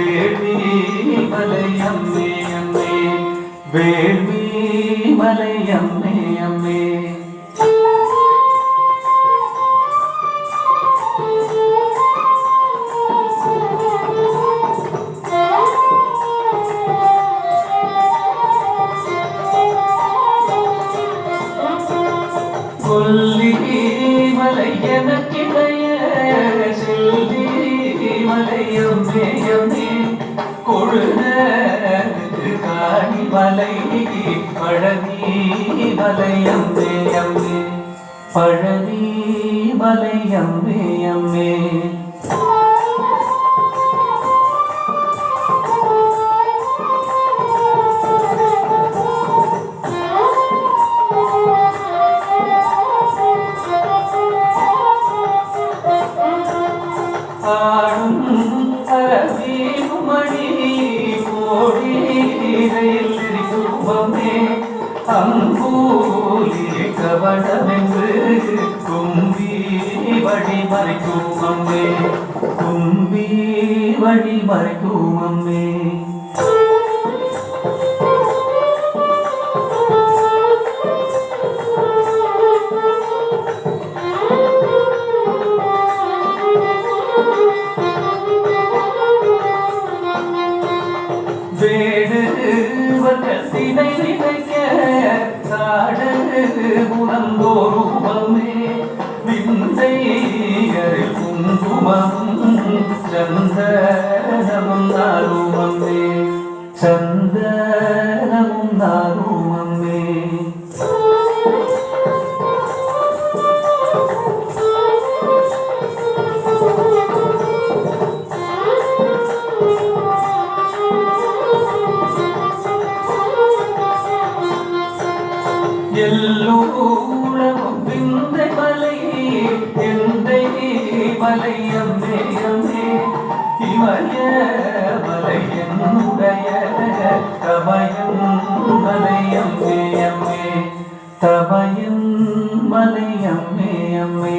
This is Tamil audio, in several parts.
வேள்வி மலையம்மே அம்மே வேள்வி மலையம்மே அம்மே கொல்லி மலை எனக்கிடைய செல்லி மலையம்மே அம்மே கொழுன காணி மலை பழனி மலையம்மே அம்மே பழனி மலையம்மே அம்மே அங்கூலி கவடமென்று கும்பி வழி மறைக்கும் அம்மே கும்பி வழி மறைக்கும் அம்மே வேடுவர்கத்தினை நினைக்க சாடு புனந்தோருபமே விந்தையரில் குங்குமமும் சந்தனமும் நாருமம்மே சந்தனமும் நாருமம்மே எல்லூரமும் விந்தை மலை எந்தை மலை அம்மே அம்மே இமய மலை என்னுடைய தமயம் மலை அம்மே அம்மே தமயம் மலை அம்மே அம்மே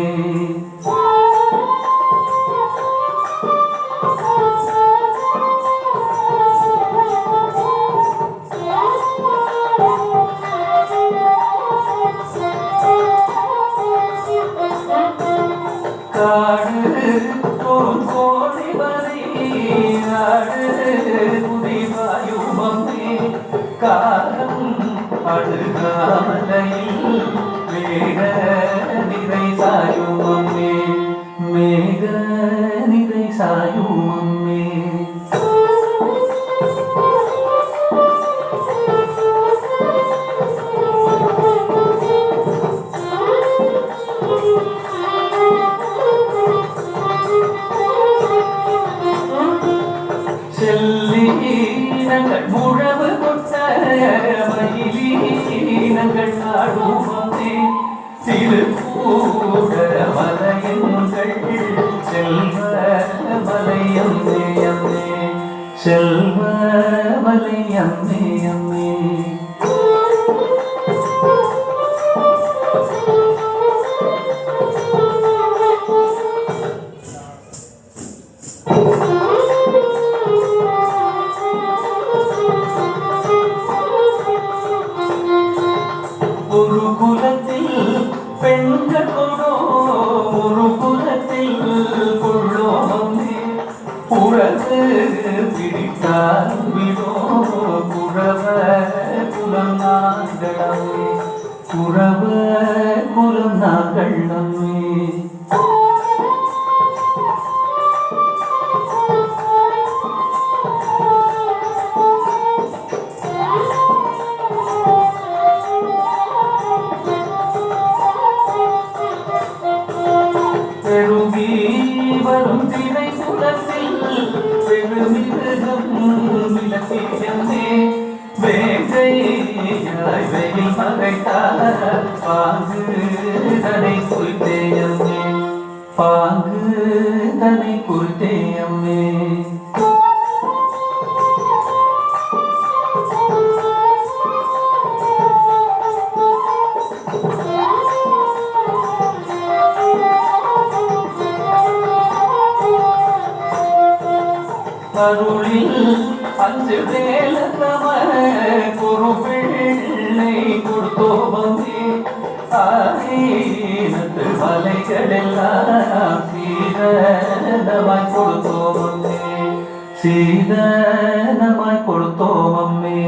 காடு கோடி வரை ஆடு புதிவாயுமம்மே காலம் அழுகாமலையில் மேக நிறை சாயுமம்மே மேக நிறை சாயுமம்மே செல்லீனங்கள் முழவு கொட்ட மயிலீனங்கள் ஆடுவதே திருக்கூட மலையங்கள் செல்வ மலையம்மே அம்மே செல்வ மலையம்மே அம்மே ஒரு குலத்தில் பெண்கள் கொடோ ஒரு குலத்தில் கொள்ளோமே உறவு பிடித்தால் விடோ குறவ குலம் நாங்களே குறவ குலம் நாங்கள் நம்மே வரும் திரை குலத்தில் பெருமிருகம் விளக்கியமே வேங்கையாய் வெயில் மறைத்தார் பாங்கு தனை குறித்தேயம்மே பாங்கு தனை குறித்தேயம்மே அருளில் அஞ்சு வேலத்தம ஒரு பிள்ளை கொடுத்தோமே ஆயிரத்து மலைகளெல்லாம் சீதனமாய் கொடுத்தோமே சீதனமாய் கொடுத்தோமே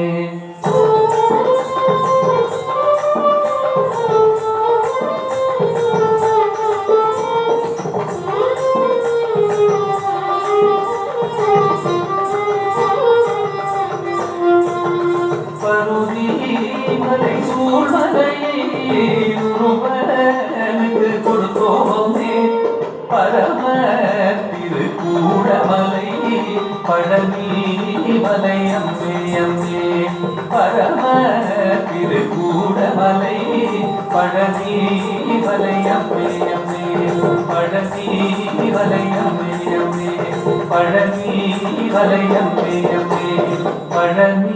மலை சூழ்மலையை உருவனுக்கு கொடுத்தோமே பரம திருக்கூடமலை பழனி மலை அம்மே அம்மே பரம திருக்கூடமலை பழனி மலை அம்மே அம்மே பழனி மலை அம்மே அம்மே பழனி மலை அம்மே அம்மே பழனி